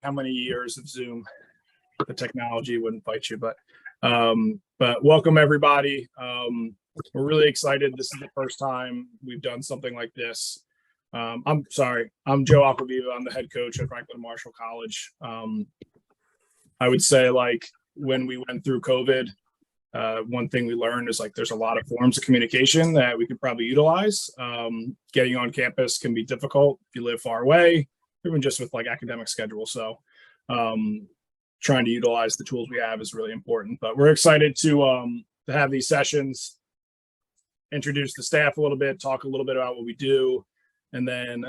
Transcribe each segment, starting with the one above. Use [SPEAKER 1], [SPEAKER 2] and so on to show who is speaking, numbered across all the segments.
[SPEAKER 1] how many years of Zoom. The technology wouldn't fight you, but welcome everybody. We're really excited. This is the first time we've done something like this. I'm Joe Acquaviva. I'm the head coach at Franklin Marshall College. I would say, like, when we went through COVID, one thing we learned is, like, there's a lot of forms of communication that we could probably utilize. Getting on campus can be difficult if you live far away, even just with like academic schedule. So trying to utilize the tools we have is really important. But we're excited to have these sessions, introduce the staff a little bit, talk a little bit about what we do. And then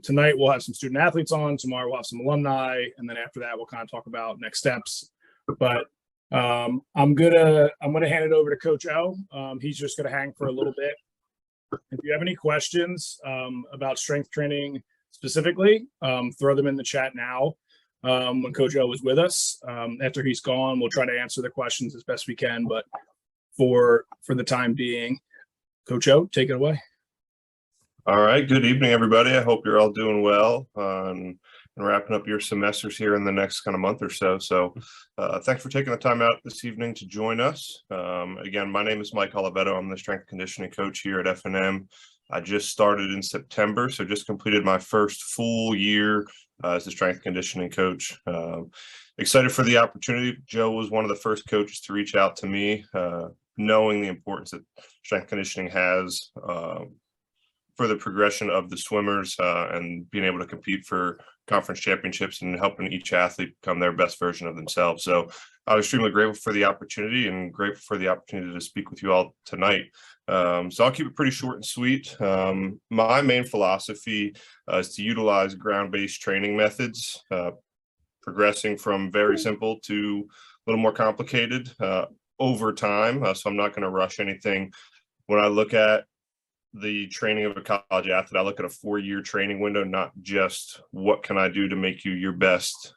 [SPEAKER 1] tonight we'll have some student athletes on. Tomorrow we'll have some alumni. And then after that, we'll kind of talk about next steps. But I'm gonna hand it over to Coach O. He's just gonna hang for a little bit. If you have any questions about strength training specifically, throw them in the chat now. When Coach O is with us, after he's gone, we'll try to answer the questions as best we can. But for the time being, Coach O, take it away.
[SPEAKER 2] All right. Good evening, everybody. I hope you're all doing well and wrapping up your semesters here in the next kind of month or so. So thanks for taking the time out this evening to join us. Again, my name is Mike Oliveto. I'm the strength conditioning coach here at F&M. I just started in September, so just completed my first full year as a strength conditioning coach. Excited for the opportunity. Joe was one of the first coaches to reach out to me, knowing the importance that strength conditioning has for the progression of the swimmers and being able to compete for conference championships and helping each athlete become their best version of themselves. So I was extremely grateful for the opportunity and grateful for the opportunity to speak with you all tonight. So I'll keep it pretty short and sweet. My main philosophy is to utilize ground-based training methods, progressing from very simple to a little more complicated over time. So I'm not going to rush anything. When I look at the training of a college athlete, I look at a 4-year training window, not just what can I do to make you your best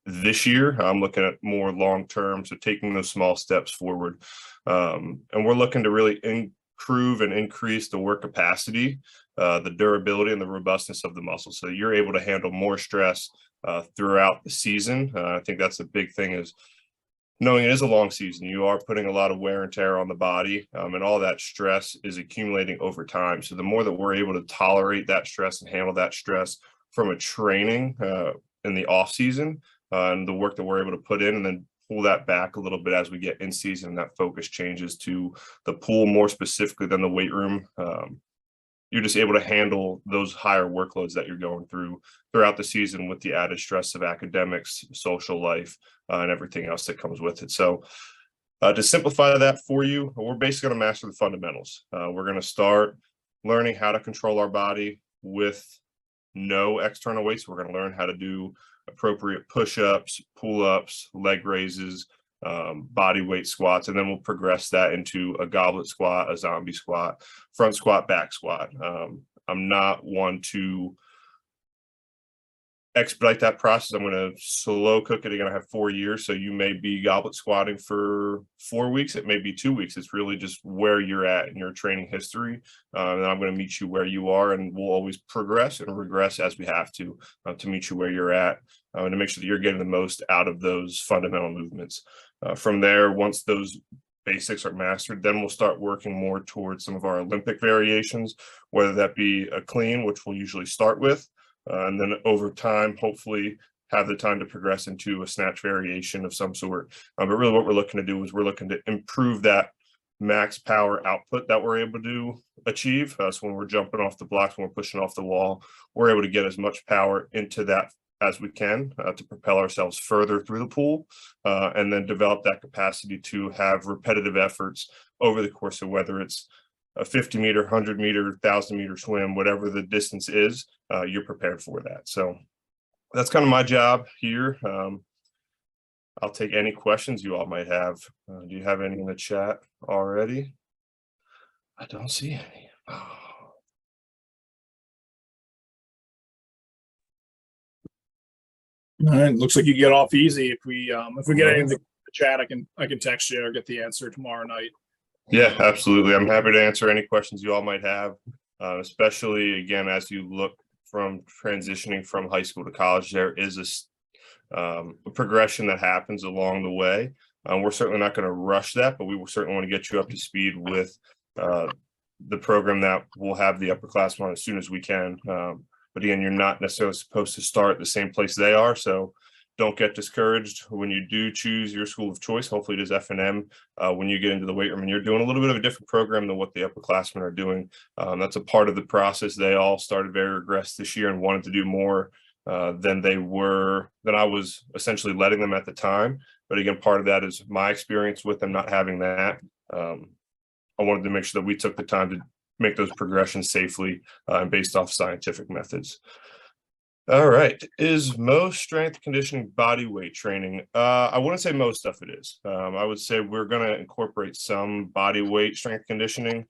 [SPEAKER 2] this year. I'm looking at more long-term, so taking those small steps forward. And we're looking to really improve and increase the work capacity, the durability and the robustness of the muscle, so you're able to handle more stress throughout the season. I think that's a big thing, is knowing it is a long season. You are putting a lot of wear and tear on the body, and all that stress is accumulating over time. So the more that we're able to tolerate that stress and handle that stress from a training in the off season, and the work that we're able to put in, and then pull that back a little bit as we get in season, and that focus changes to the pool more specifically than the weight room. You're just able to handle those higher workloads that you're going through throughout the season with the added stress of academics, social life, and everything else that comes with it. So to simplify that for you, we're basically going to master the fundamentals. We're going to start learning how to control our body with no external weights. We're going to learn how to do appropriate push-ups, pull-ups, leg raises, body weight squats, and then we'll progress that into a goblet squat, a zombie squat, front squat, back squat. I'm not one to expedite that process. I'm going to slow cook it. You're going to have 4 years, so you may be goblet squatting for 4 weeks. It may be 2 weeks. It's really just where you're at in your training history. And I'm going to meet you where you are, and we'll always progress and regress as we have to meet you where you're at, and to make sure that you're getting the most out of those fundamental movements. From there, once those basics are mastered, then we'll start working more towards some of our Olympic variations, whether that be a clean, which we'll usually start with, and then over time, hopefully have the time to progress into a snatch variation of some sort. But really what we're looking to do is we're looking to improve that max power output that we're able to achieve. So when we're jumping off the blocks, when we're pushing off the wall, we're able to get as much power into that as we can to propel ourselves further through the pool, and then develop that capacity to have repetitive efforts over the course of whether it's a 50 meter, 100 meter, 1,000 meter swim, whatever the distance is, you're prepared for that. So that's kind of my job here. I'll take any questions you all might have. Do you have any in the chat already? I don't see any.
[SPEAKER 1] All right, looks like you get off easy. If we get anything in the chat, I can text you or get the answer tomorrow night.
[SPEAKER 2] Yeah, absolutely. I'm happy to answer any questions you all might have, especially again as you look from transitioning from high school to college, there is a progression that happens along the way. We're certainly not going to rush that, but we will certainly want to get you up to speed with the program that will have the upperclassmen on as soon as we can. But again, you're not necessarily supposed to start the same place they are. So don't get discouraged when you do choose your school of choice. Hopefully it is F&M when you get into the weight room and you're doing a little bit of a different program than what the upperclassmen are doing. That's a part of the process. They all started very aggressive this year and wanted to do more than I was essentially letting them at the time. But again, part of that is my experience with them not having that. I wanted to make sure that we took the time to make those progressions safely and based off scientific methods. All right. Is most strength conditioning body weight training? I wouldn't say most stuff it is. I would say we're going to incorporate some body weight strength conditioning,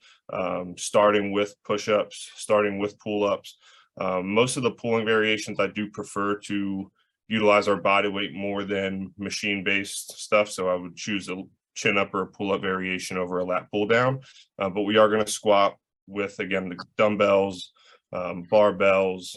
[SPEAKER 2] starting with push-ups, starting with pull-ups. Most of the pulling variations, I do prefer to utilize our body weight more than machine-based stuff. So I would choose a chin up or a pull-up variation over a lat pull down. But we are going to squat with, again, the dumbbells, barbells,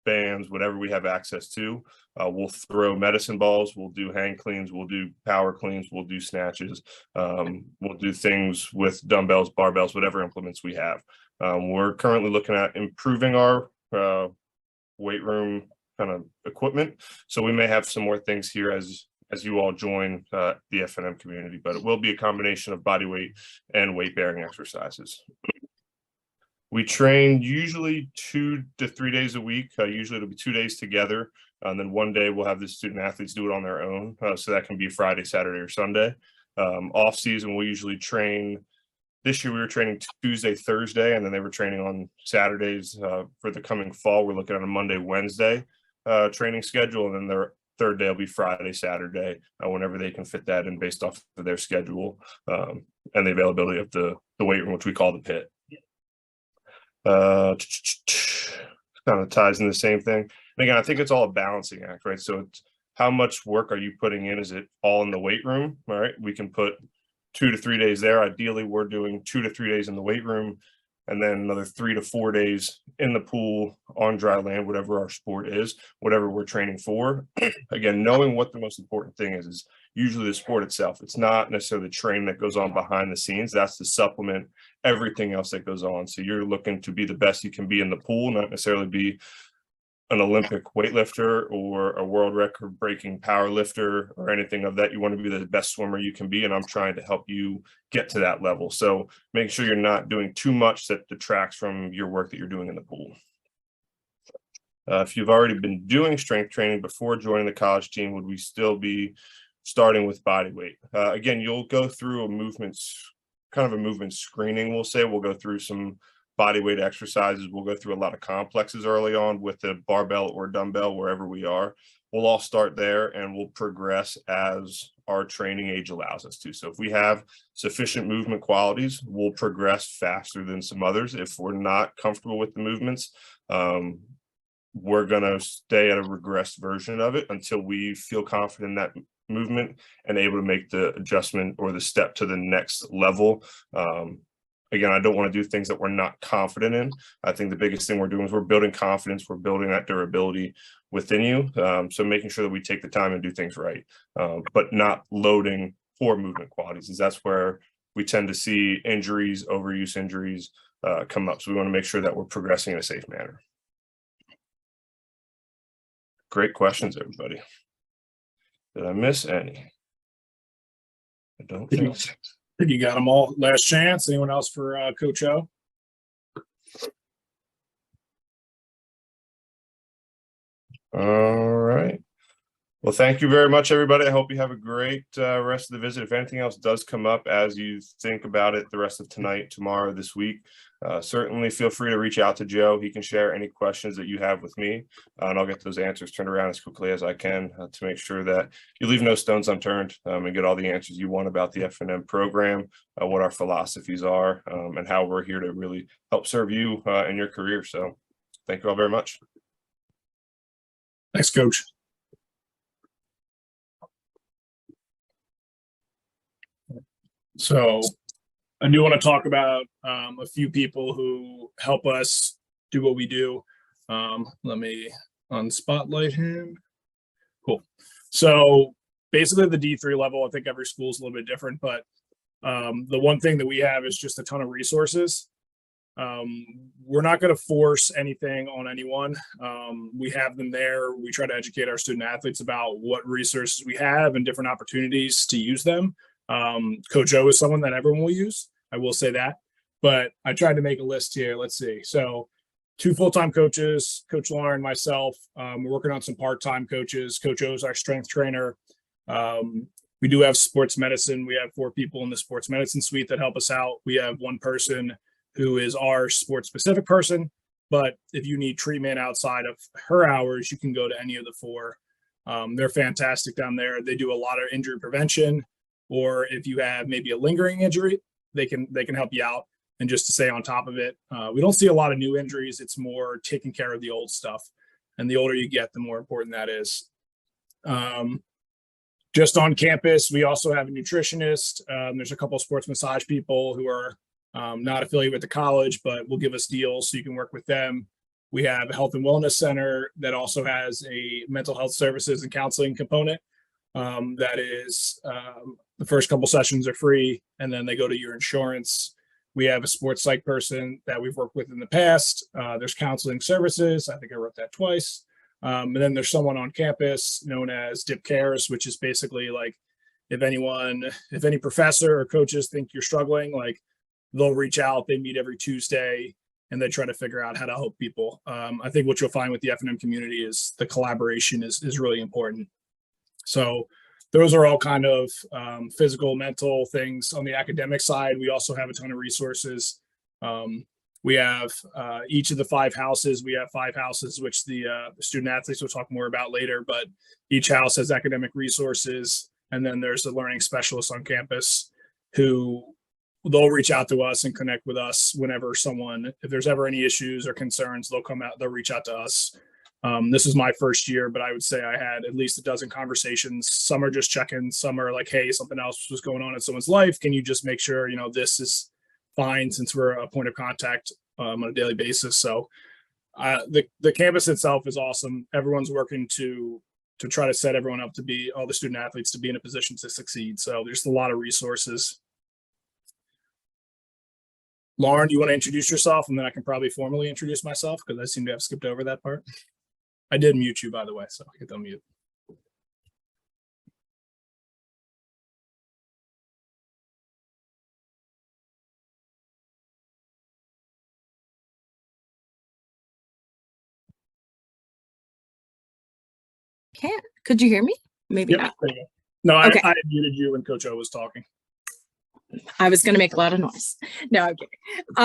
[SPEAKER 2] bands, whatever we have access to. We'll throw medicine balls, we'll do hang cleans, we'll do power cleans, we'll do snatches, we'll do things with dumbbells, barbells, whatever implements we have. We're currently looking at improving our weight room kind of equipment, so we may have some more things here as you all join the F&M community, but it will be a combination of body weight and weight bearing exercises. We train usually 2 to 3 days a week. Usually it'll be 2 days together. And then one day we'll have the student athletes do it on their own. So that can be Friday, Saturday, or Sunday. Off season, we usually train. This year we were training Tuesday, Thursday, and then they were training on Saturdays. For the coming fall, we're looking at a Monday, Wednesday training schedule. And then their third day will be Friday, Saturday, whenever they can fit that in based off of their schedule and the availability of the weight room, which we call the pit. Kind of ties in the same thing. And again, I think it's all a balancing act, right? So it's how much work are you putting in? Is it all in the weight room? All right, we can put 2 to 3 days there. Ideally, we're doing 2 to 3 days in the weight room and then another 3 to 4 days in the pool, on dry land, whatever our sport is, whatever we're training for. Again, knowing what the most important thing is usually the sport itself. It's not necessarily the training that goes on behind the scenes. That's to supplement everything else that goes on. So you're looking to be the best you can be in the pool, not necessarily be an Olympic weightlifter or a world record breaking power lifter or anything of that. You want to be the best swimmer you can be. And I'm trying to help you get to that level. So make sure you're not doing too much that detracts from your work that you're doing in the pool. If you've already been doing strength training before joining the college team, would we still be starting with body weight? Again, you'll go through a movement screening. We'll go through some body weight exercises. We'll go through a lot of complexes early on with the barbell or dumbbell, wherever we are. We'll all start there and we'll progress as our training age allows us to. So if we have sufficient movement qualities, we'll progress faster than some others. If we're not comfortable with the movements, we're going to stay at a regressed version of it until we feel confident in that movement and able to make the adjustment or the step to the next level. Again, I don't want to do things that we're not confident in. I think the biggest thing we're doing is we're building confidence. We're building that durability within you. So making sure that we take the time and do things right, but not loading poor movement qualities. And that's where we tend to see injuries, overuse injuries come up. So we want to make sure that we're progressing in a safe manner. Great questions, everybody. Did I miss any? I don't think so.
[SPEAKER 1] I think you got them all. Last chance. Anyone else for Coach O?
[SPEAKER 2] All right. Well, thank you very much, everybody. I hope you have a great rest of the visit. If anything else does come up as you think about it the rest of tonight, tomorrow, this week, certainly feel free to reach out to Joe. He can share any questions that you have with me, and I'll get those answers turned around as quickly as I can to make sure that you leave no stones unturned and get all the answers you want about the F&M program, what our philosophies are, and how we're here to really help serve you in your career. So thank you all very much.
[SPEAKER 1] Thanks, Coach. So I do want to talk about a few people who help us do what we do. Let me unspotlight him. Cool. So basically the D3 level, I think every school is a little bit different, but the one thing that we have is just a ton of resources. We're not going to force anything on anyone. We have them there. We try to educate our student athletes about what resources we have and different opportunities to use them. Coach O is someone that everyone will use. I will say that, but I tried to make a list here. Let's see. So 2 full-time coaches, Coach Lauren, myself. We're working on some part-time coaches. Coach O is our strength trainer. We do have sports medicine. We have 4 people in the sports medicine suite that help us out. We have 1 person who is our sports specific person, but if you need treatment outside of her hours, you can go to any of the 4. They're fantastic down there. They do a lot of injury prevention, or if you have maybe a lingering injury, they can help you out. And just to stay on top of it, we don't see a lot of new injuries. It's more taking care of the old stuff. And the older you get, the more important that is. Just on campus, we also have a nutritionist. There's a couple of sports massage people who are not affiliated with the college, but will give us deals so you can work with them. We have a health and wellness center that also has a mental health services and counseling component. That is the first couple sessions are free, and then they go to your insurance. We have a sports psych person that we've worked with in the past. There's counseling services. I think I wrote that twice. And then there's someone on campus known as Dip Cares, which is basically like if any professor or coaches think you're struggling, like they'll reach out. They meet every Tuesday and they try to figure out how to help people. I think what you'll find with the F&M community is the collaboration is really important. So those are all kind of physical, mental things. On the academic side, we also have a ton of resources. We have each of the 5 houses. We have 5 houses, which the student athletes will talk more about later, but each house has academic resources. And then there's a learning specialist on campus who they'll reach out to us and connect with us whenever if there's ever any issues or concerns, they'll reach out to us. This is my first year, but I would say I had at least a dozen conversations. Some are just check-ins. Some are like, hey, something else was going on in someone's life. Can you just make sure, this is fine, since we're a point of contact on a daily basis. So the campus itself is awesome. Everyone's working to try to set everyone up all the student athletes to be in a position to succeed. So there's a lot of resources. Lauren, you want to introduce yourself, and then I can probably formally introduce myself because I seem to have skipped over that part. I did mute you, by the way, so hit unmute.
[SPEAKER 3] Can't. Could you hear me? Maybe
[SPEAKER 1] Yep,
[SPEAKER 3] not.
[SPEAKER 1] there you go. No,
[SPEAKER 3] Okay.
[SPEAKER 1] I muted you when Coach O was talking.
[SPEAKER 3] I was going to make a lot of noise. No,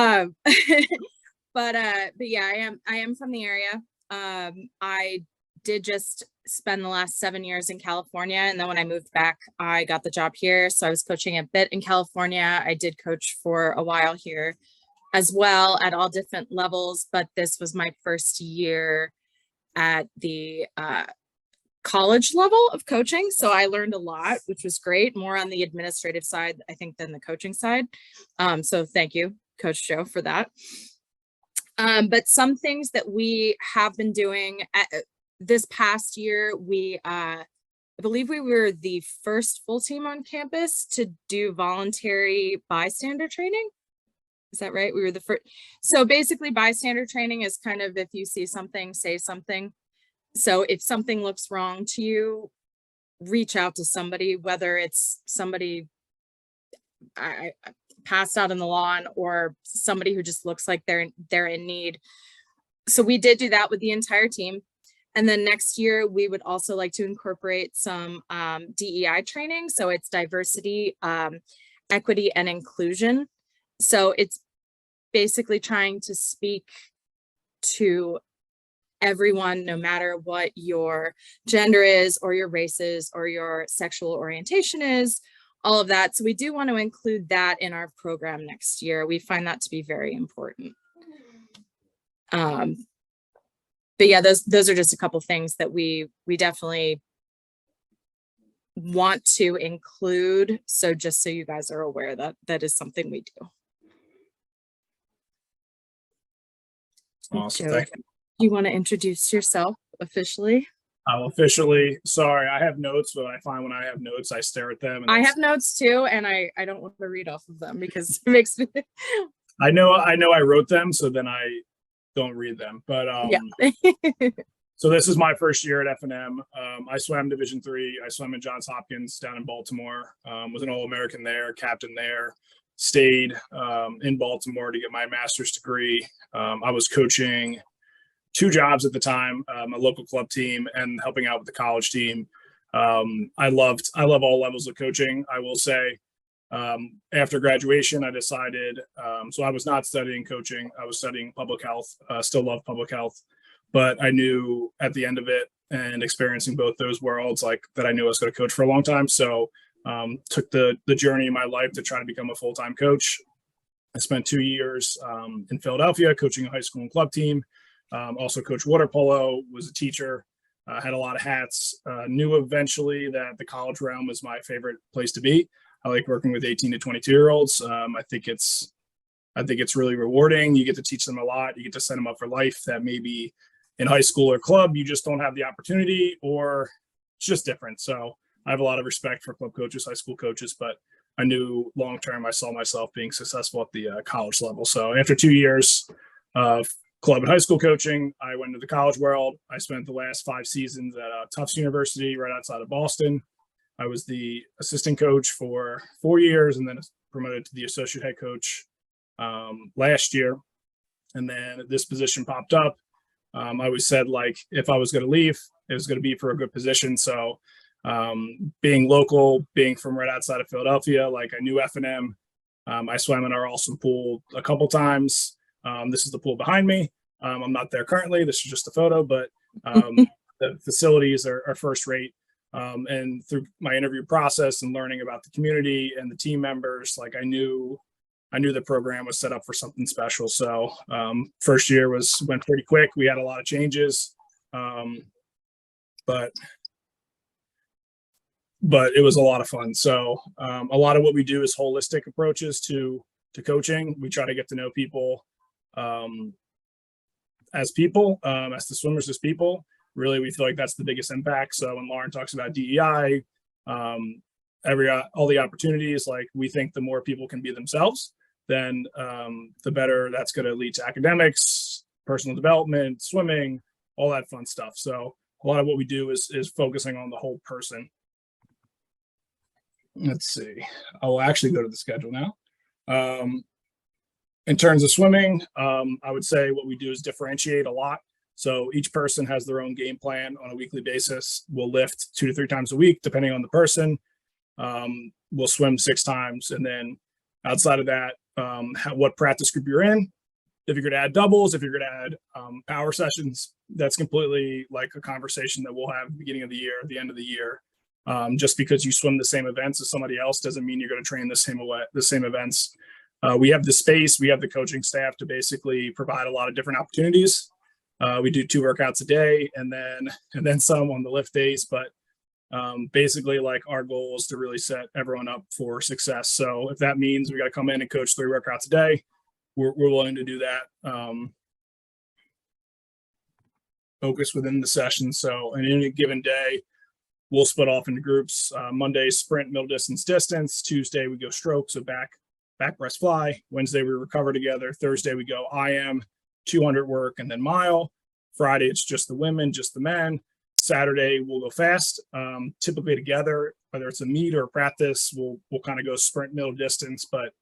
[SPEAKER 3] I'm kidding. But yeah, I am from the area. I did just spend the last 7 years in California, and then when I moved back, I got the job here. So I was coaching a bit in California. I did coach for a while here as well at all different levels, but this was my first year at the college level of coaching. So I learned a lot, which was great, more on the administrative side, I think, than the coaching side. So thank you, Coach Joe, for that. But some things that we have been doing this past year, I believe we were the first full team on campus to do voluntary bystander training. Is that right? We were the first. So basically bystander training is kind of, if you see something, say something. So if something looks wrong to you, reach out to somebody, whether it's somebody I passed out on the lawn or somebody who just looks like they're in need. So we did do that with the entire team. And then next year, we would also like to incorporate some DEI training. So it's diversity, equity, and inclusion. So it's basically trying to speak to everyone, no matter what your gender is, or your race is, or your sexual orientation is, all of that. So we do want to include that in our program next year. We find that to be very important. But yeah, those are just a couple things that we definitely want to include. So just so you guys are aware that that is something we do.
[SPEAKER 1] Awesome. Thank you.
[SPEAKER 3] You want to introduce yourself officially?
[SPEAKER 1] Officially, sorry, I have notes, but I find when I have notes, I stare at them. And
[SPEAKER 3] I
[SPEAKER 1] it's-
[SPEAKER 3] have notes too, and I don't want to read off of them because it makes me.
[SPEAKER 1] I know I wrote them, so then I don't read them. But
[SPEAKER 3] Yeah.
[SPEAKER 1] so this is my first year at F&M. I swam Division III. I swam in Johns Hopkins down in Baltimore. Was an All-American there, captain there. Stayed in Baltimore to get my master's degree. I was coaching 2 jobs at the time, a local club team and helping out with the college team. I love all levels of coaching. I will say, after graduation, I decided, so I was not studying coaching. I was studying public health, still love public health, but I knew at the end of it and experiencing both those worlds, like that I knew I was going to coach for a long time. So took the journey in my life to try to become a full-time coach. I spent 2 years in Philadelphia coaching a high school and club team. Also coached water polo, was a teacher, had a lot of hats, knew eventually that the college realm was my favorite place to be. I like working with 18 to 22 year olds. I think it's really rewarding. You get to teach them a lot. You get to set them up for life that maybe in high school or club, you just don't have the opportunity, or it's just different. So I have a lot of respect for club coaches, high school coaches, but I knew long-term, I saw myself being successful at the college level. So after 2 years of club and high school coaching, I went into the college world. I spent the last 5 seasons at Tufts University right outside of Boston. I was the assistant coach for 4 years and then promoted to the associate head coach last year. And then this position popped up. I always said, like, if I was going to leave, it was going to be for a good position. So being local, being from right outside of Philadelphia, like I knew F&M. I swam in our awesome pool a couple times. This is the pool behind me. I'm not there currently. This is just a photo, but the facilities are first rate. And through my interview process and learning about the community and the team members, like I knew the program was set up for something special. So first year went pretty quick. We had a lot of changes, but it was a lot of fun. So a lot of what we do is holistic approaches to coaching. We try to get to know people as people, as the swimmers as people. Really, we feel like that's the biggest impact. So when Lauren talks about DEI, all the opportunities, like we think the more people can be themselves, then the better that's going to lead to academics, personal development, swimming, all that fun stuff. So a lot of what we do is focusing on the whole person. Let's see. I will actually go to the schedule now. In terms of swimming, I would say what we do is differentiate a lot. So each person has their own game plan on a weekly basis. We'll lift 2 to 3 times a week, depending on the person. We'll swim 6 times. And then outside of that, what practice group you're in. If you're going to add doubles, if you're going to add power sessions, that's completely like a conversation that we'll have at the beginning of the year, at the end of the year. Just because you swim the same events as somebody else doesn't mean you're going to train the same events. We have the space, we have the coaching staff to basically provide a lot of different opportunities. We do 2 workouts a day and then some on the lift days, but basically like our goal is to really set everyone up for success. So if that means we got to come in and coach 3 workouts a day, we're willing to do that. Focus within the session. So in any given day, we'll split off into groups. Monday, sprint, middle distance. Tuesday, we go stroke, so back breast fly. Wednesday, we recover together. Thursday, we go IM, 200 work, and then mile. Friday, it's just the women, just the men. Saturday, we'll go fast, typically together, whether it's a meet or a practice, we'll kind of go sprint, middle distance, but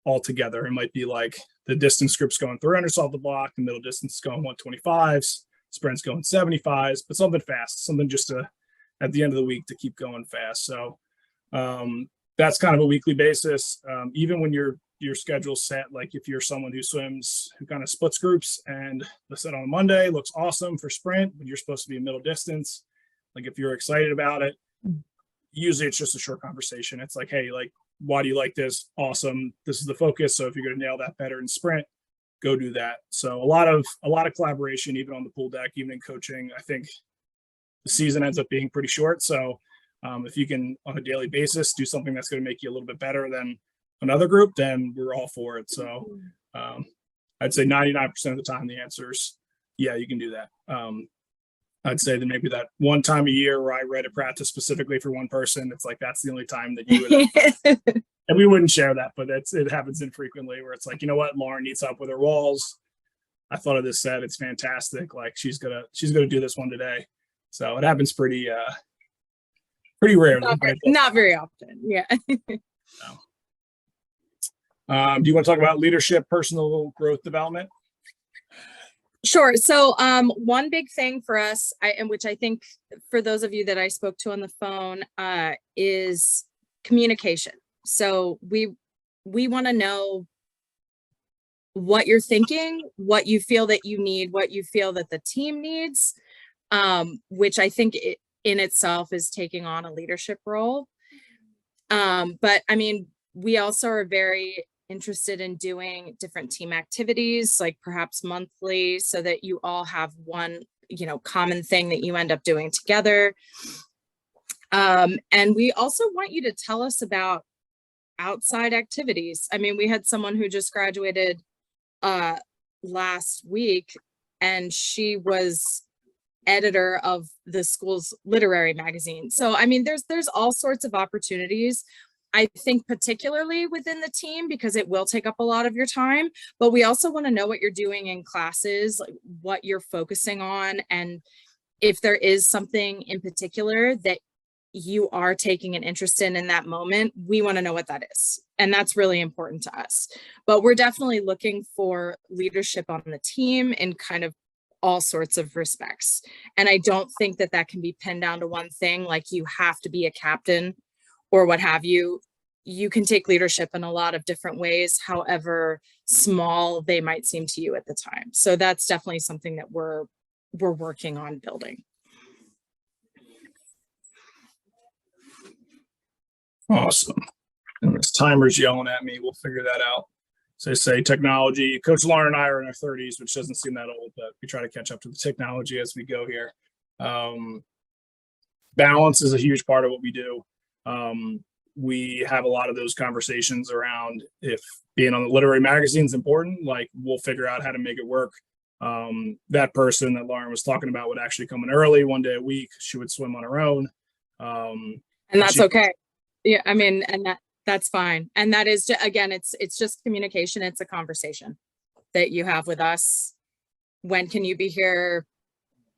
[SPEAKER 1] all together. It might be like the distance group's going 300 off the block, the middle distance is going 125s, sprint's going 75s, but something fast, something just at the end of the week to keep going fast. So that's kind of a weekly basis. Even when your schedule's set, like if you're someone who kind of splits groups and the set on a Monday looks awesome for sprint, but you're supposed to be a middle distance, like if you're excited about it, usually it's just a short conversation. It's like, hey, like, why do you like this? Awesome. This is the focus. So if you're going to nail that better in sprint, go do that. So a lot of collaboration, even on the pool deck, even in coaching. I think the season ends up being pretty short. So if you can, on a daily basis, do something that's going to make you a little bit better than another group, then we're all for it. So I'd say 99% of the time, the answer is yeah, you can do that. I'd say that maybe that one time a year where I read a practice specifically for one person, it's like that's the only time that you would, and we wouldn't share that, but it happens infrequently where it's like, you know what, Lauren needs help with her walls. I thought of this set, it's fantastic. Like she's gonna do this one today. So it happens pretty rarely.
[SPEAKER 3] Not very often. Yeah.
[SPEAKER 1] Do you want to talk about leadership, personal growth development?
[SPEAKER 3] Sure. So one big thing for us, and which I think for those of you that I spoke to on the phone, is communication. So we want to know what you're thinking, what you feel that you need, what you feel that the team needs, which I think in itself is taking on a leadership role. But I mean, we also are very interested in doing different team activities, like perhaps monthly, so that you all have one, common thing that you end up doing together. And we also want you to tell us about outside activities. I mean, we had someone who just graduated last week, and she was editor of the school's literary magazine. So, I mean, there's all sorts of opportunities. I think particularly within the team, because it will take up a lot of your time, but we also want to know what you're doing in classes, like what you're focusing on. And if there is something in particular that you are taking an interest in that moment, we want to know what that is. And that's really important to us. But we're definitely looking for leadership on the team in kind of all sorts of respects. And I don't think that can be pinned down to one thing, like you have to be a captain or what have you. You can take leadership in a lot of different ways, however small they might seem to you at the time. So that's definitely something that we're working on building.
[SPEAKER 1] Awesome. And this timer's yelling at me. We'll figure that out. So they say technology. Coach Lauren and I are in our 30s, which doesn't seem that old, but we try to catch up to the technology as we go here. Balance is a huge part of what we do. We have a lot of those conversations around if being on the literary magazine is important, like we'll figure out how to make it work. That person that Lauren was talking about would actually come in early 1 day a week. She would swim on her own.
[SPEAKER 3] And that's okay. Yeah, I mean, and that's fine. And that is, again, it's just communication. It's a conversation that you have with us. When can you be here?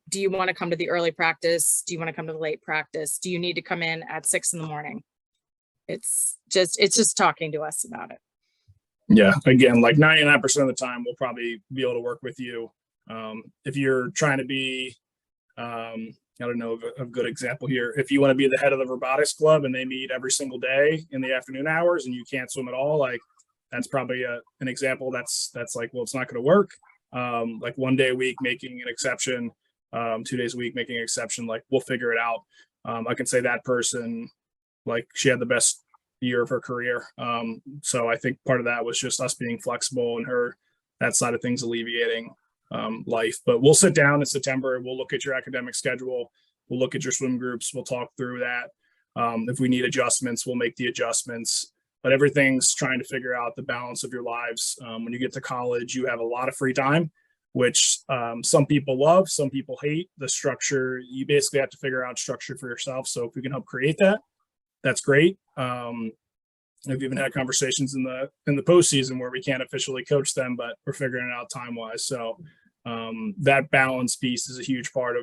[SPEAKER 3] Do you want to come to the early practice? Do you want to come to the late practice? Do you need to come in at 6 a.m? It's just talking to us about it.
[SPEAKER 1] Yeah, again, like 99% of the time, we'll probably be able to work with you. If you're trying to be, I don't know a good example here. If you want to be the head of the robotics club and they meet every single day in the afternoon hours and you can't swim at all, like that's probably an example that's like, well, it's not going to work. Like 1 day a week making an exception, 2 days a week making an exception, like we'll figure it out. I can say that person, like she had the best year of her career. So I think part of that was just us being flexible and that side of things alleviating life. But we'll sit down in September. We'll look at your academic schedule. We'll look at your swim groups. We'll talk through that. If we need adjustments, we'll make the adjustments. But everything's trying to figure out the balance of your lives. When you get to college, you have a lot of free time, which some people love, some people hate. The structure, you basically have to figure out structure for yourself. So if we can help create that, that's great. I've even had conversations in the postseason where we can't officially coach them, but we're figuring it out time-wise. So that balance piece is a huge part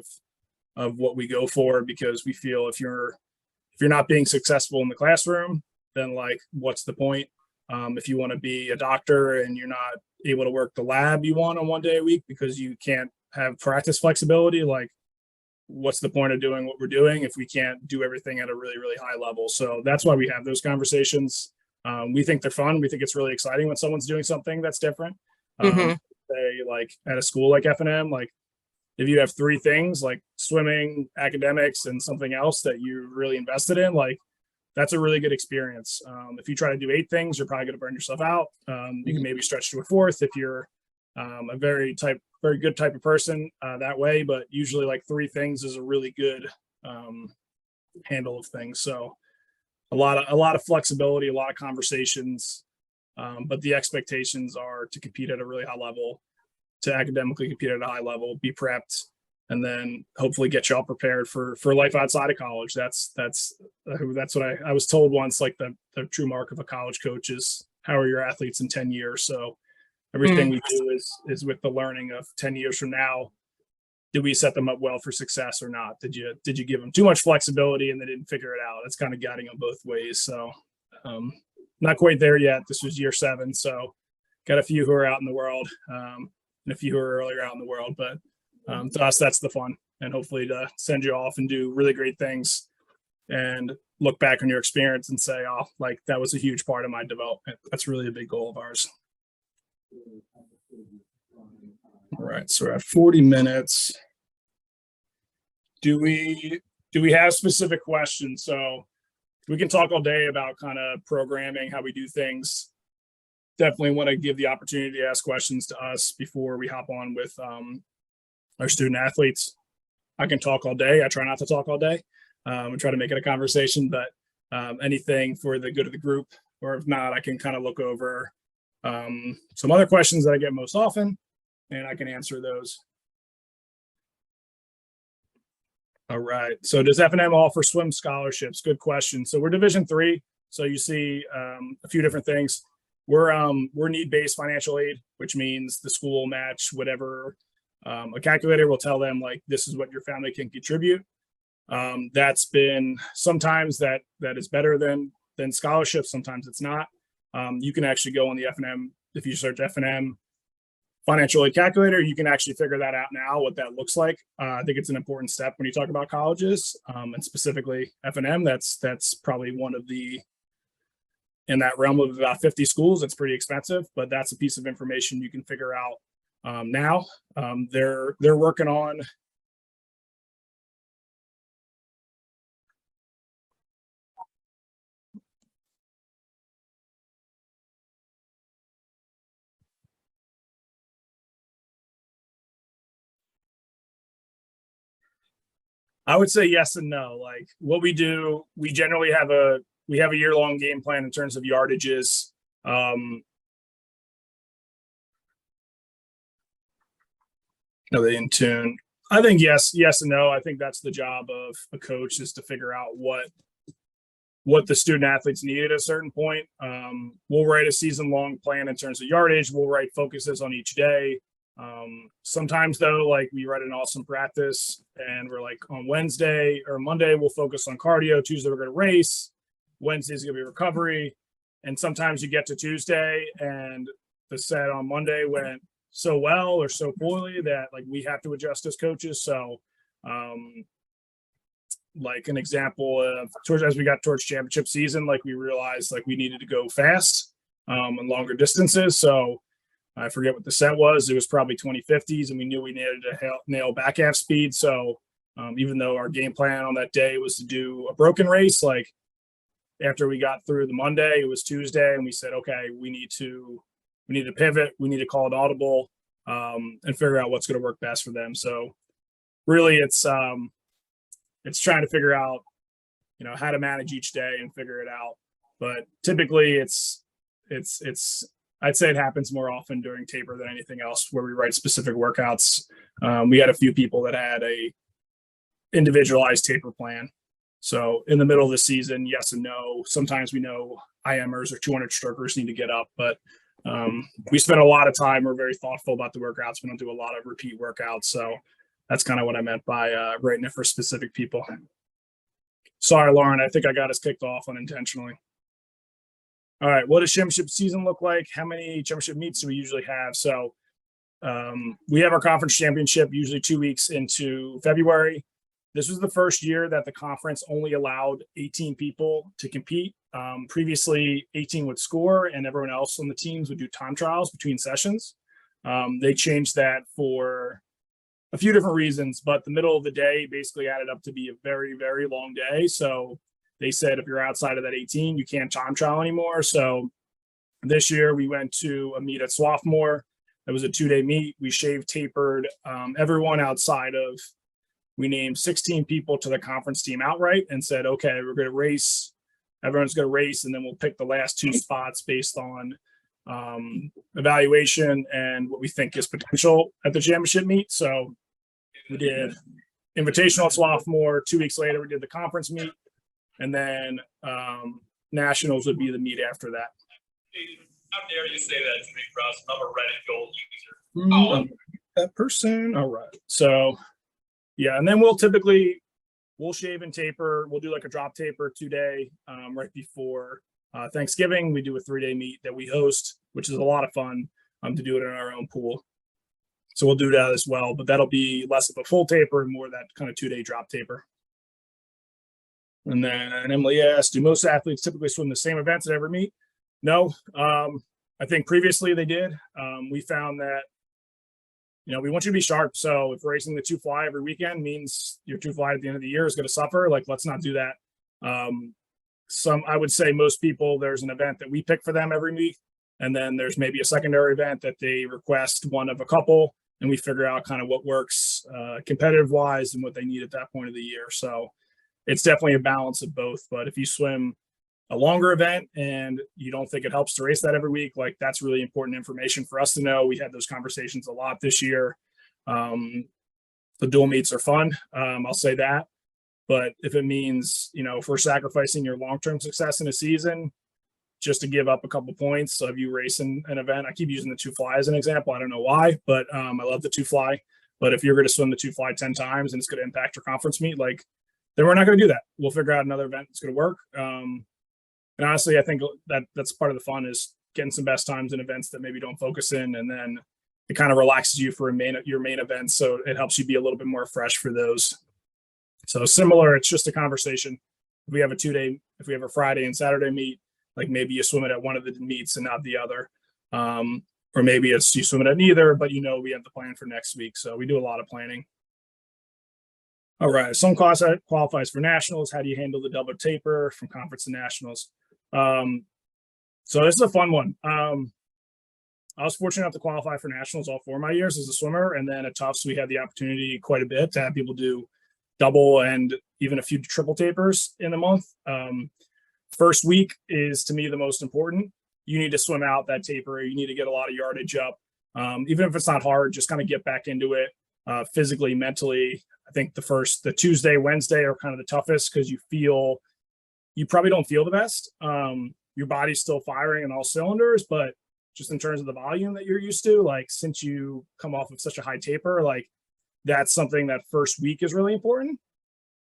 [SPEAKER 1] of what we go for, because we feel if you're not being successful in the classroom, then like, what's the point? If you want to be a doctor and you're not able to work the lab you want on 1 day a week because you can't have practice flexibility, like what's the point of doing what we're doing if we can't do everything at a really, really high level? So that's why we have those conversations. We think they're fun. We think it's really exciting when someone's doing something that's different. Say like at a school like F&M, like if you have 3 things like swimming, academics, and something else that you're really invested in, like that's a really good experience. If you try to do 8 things, you're probably going to burn yourself out. You can maybe stretch to a 4th if you're a very good type of person that way, but usually like 3 things is a really good handle of things. So a lot of flexibility, a lot of conversations, but the expectations are to compete at a really high level. to academically compete at a high level, be prepped, and then hopefully get y'all prepared for life outside of college. That's what I was told once, like the true mark of a college coach is how are your athletes in 10 years. So everything we do is with the learning of 10 years from now. Did we set them up well for success or not? Did you give them too much flexibility and they didn't figure it out? It's kind of guiding them both ways. So not quite there yet. This was year 7. So got a few who are out in the world and a few who are earlier out in the world. But to us, that's the fun. And hopefully to send you off and do really great things and look back on your experience and say, oh, like that was a huge part of my development. That's really a big goal of ours. All right, so we're at 40 minutes. Do we have specific questions? So we can talk all day about kind of programming, how we do things. Definitely want to give the opportunity to ask questions to us before we hop on with our student athletes. I can talk all day. I try not to talk all day. I try to make it a conversation, but anything for the good of the group, or if not, I can kind of look over some other questions that I get most often, and I can answer those. All right. So does F&M offer swim scholarships? Good question. So we're Division III. So you see a few different things. We're need-based financial aid, which means the school will match whatever a calculator will tell them, like, this is what your family can contribute. That's been sometimes that is better than scholarships. Sometimes it's not. You can actually go on the F&M. If you search F&M financial aid calculator, you can actually figure that out now, what that looks like. I think it's an important step when you talk about colleges, and specifically F&M. That's probably one of the, in that realm of about 50 schools. It's pretty expensive, but that's a piece of information you can figure out now. They're working on. I would say yes and no. Like what we do, we generally have a year-long game plan in terms of yardages. Are they in tune? I think yes and no. I think that's the job of a coach, is to figure out what the student athletes need at a certain point. We'll write a season-long plan in terms of yardage. We'll write focuses on each day. Sometimes though, like we write an awesome practice and we're like, on Wednesday or Monday, we'll focus on cardio. Tuesday, we're going to race. Wednesday's going to be recovery. And sometimes you get to Tuesday and the set on Monday went so well or so poorly that like we have to adjust as coaches. So, like an example of as we got towards championship season, like we realized like we needed to go fast and longer distances. So I forget what the set was. It was probably 2050s, and we knew we needed to nail back half speed. So even though our game plan on that day was to do a broken race, like after we got through the Monday, it was Tuesday, and we said, okay, we need to pivot. We need to call it audible and figure out what's going to work best for them. So really, it's trying to figure out, how to manage each day and figure it out. But typically, it's I'd say it happens more often during taper than anything else, where we write specific workouts. We had a few people that had a individualized taper plan. So in the middle of the season, yes and no. Sometimes we know IMers or 200 strokers need to get up, but we spend a lot of time. We're very thoughtful about the workouts. We don't do a lot of repeat workouts. So that's kind of what I meant by writing it for specific people. Sorry, Lauren, I think I got us kicked off unintentionally. All right, what does championship season look like? How many championship meets do we usually have? So we have our conference championship usually 2 weeks into February. This was the first year that the conference only allowed 18 people to compete. Previously, 18 would score and everyone else on the teams would do time trials between sessions. They changed that for a few different reasons, but the middle of the day basically added up to be a very, very long day. So they said, if you're outside of that 18, you can't time trial anymore. So this year we went to a meet at Swarthmore. It was a 2-day meet. We shaved tapered everyone outside of, we named 16 people to the conference team outright and said, okay, we're going to race. Everyone's going to race. And then we'll pick the last 2 spots based on evaluation and what we think is potential at the championship meet. So we did invitational at Swarthmore. 2 weeks later, we did the conference meet, and then nationals would be the meet after that.
[SPEAKER 4] How dare you say that to me, Russ? I'm a Reddit gold user.
[SPEAKER 1] That person. All right. So yeah, and then we'll shave and taper. We'll do like a drop taper 2-day right before Thanksgiving. We do a 3-day meet that we host, which is a lot of fun to do it in our own pool. So we'll do that as well, but that'll be less of a full taper and more that kind of 2-day drop taper. And then Emily asked, do most athletes typically swim the same events at every meet? No. I think previously they did. We found that, we want you to be sharp. So if racing the 2 fly every weekend means your 2 fly at the end of the year is going to suffer, like, let's not do that. I would say most people, there's an event that we pick for them every week. And then there's maybe a secondary event that they request one of a couple, and we figure out kind of what works competitive wise and what they need at that point of the year. So it's definitely a balance of both. But if you swim a longer event and you don't think it helps to race that every week, like, that's really important information for us to know. We had those conversations a lot this year. The dual meets are fun. I'll say that. But if it means, if we're sacrificing your long-term success in a season just to give up a couple points of you racing an event, I keep using the 2 fly as an example. I don't know why, but I love the 2 fly. But if you're going to swim the 2 fly 10 times and it's going to impact your conference meet, like, then we're not going to do that. We'll figure out another event that's going to work. And honestly, I think that's part of the fun, is getting some best times in events that maybe don't focus in, and then it kind of relaxes you for your main event. So it helps you be a little bit more fresh for those. So similar, it's just a conversation. If we have a Friday and Saturday meet, like, maybe you swim it at one of the meets and not the other. Or maybe it's you swim it at neither, but we have the plan for next week. So we do a lot of planning. All right. Some class qualifies for nationals. How do you handle the double taper from conference to nationals? So this is a fun one. I was fortunate enough to qualify for nationals all 4 of my years as a swimmer. And then at Tufts, we had the opportunity quite a bit to have people do double and even a few triple tapers in a month. First week is, to me, the most important. You need to swim out that taper. You need to get a lot of yardage up. Even if it's not hard, just kind of get back into it physically, mentally. I think the Tuesday, Wednesday are kind of the toughest, because you probably don't feel the best. Your body's still firing on all cylinders, but just in terms of the volume that you're used to, like, since you come off of such a high taper, like, that's something that first week is really important.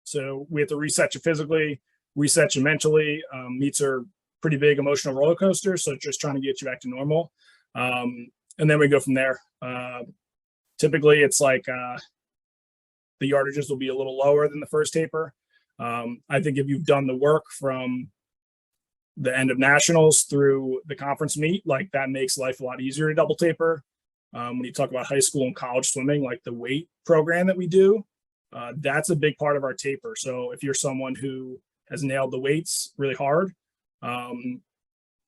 [SPEAKER 1] So we have to reset you physically, reset you mentally. Meets are pretty big emotional roller coasters. So just trying to get you back to normal. And then we go from there. Typically it's like the yardages will be a little lower than the first taper. I think if you've done the work from the end of nationals through the conference meet, like, that makes life a lot easier to double taper. When you talk about high school and college swimming, like the weight program that we do, that's a big part of our taper. So if you're someone who has nailed the weights really hard,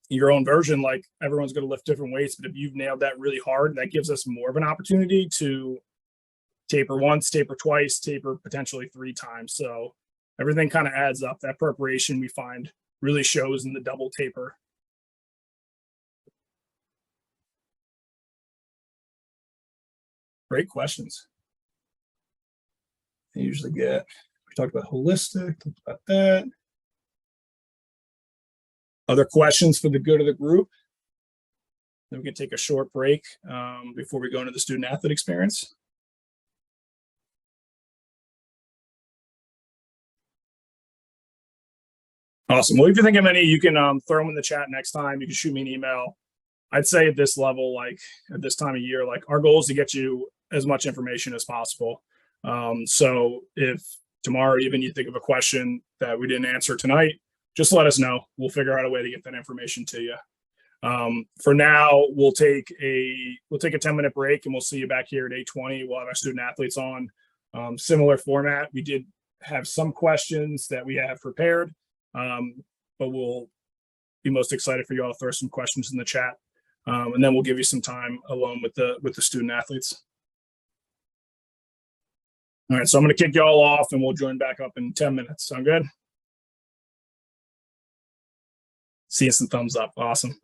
[SPEAKER 1] your own version, like, everyone's going to lift different weights, but if you've nailed that really hard, that gives us more of an opportunity to taper once, taper twice, taper potentially 3 times. So everything kind of adds up. That preparation, we find, really shows in the double taper. Great questions. I usually get, we talked about holistic, talked about that. Other questions for the good of the group? Then we can take a short break before we go into the student athlete experience. Awesome. Well, if you think of any, you can throw them in the chat next time. You can shoot me an email. I'd say at this level, like at this time of year, like, our goal is to get you as much information as possible. So if tomorrow even you think of a question that we didn't answer tonight, just let us know. We'll figure out a way to get that information to you. For now, we'll take a 10-minute break, and we'll see you back here at 8:20. We'll have our student athletes on. Similar format. We did have some questions that we have prepared, but we'll be most excited for you all to throw some questions in the chat. And then we'll give you some time alone with the student athletes. All right, so I'm going to kick you all off, and we'll join back up in 10 minutes. Sound good? See you some thumbs up. Awesome.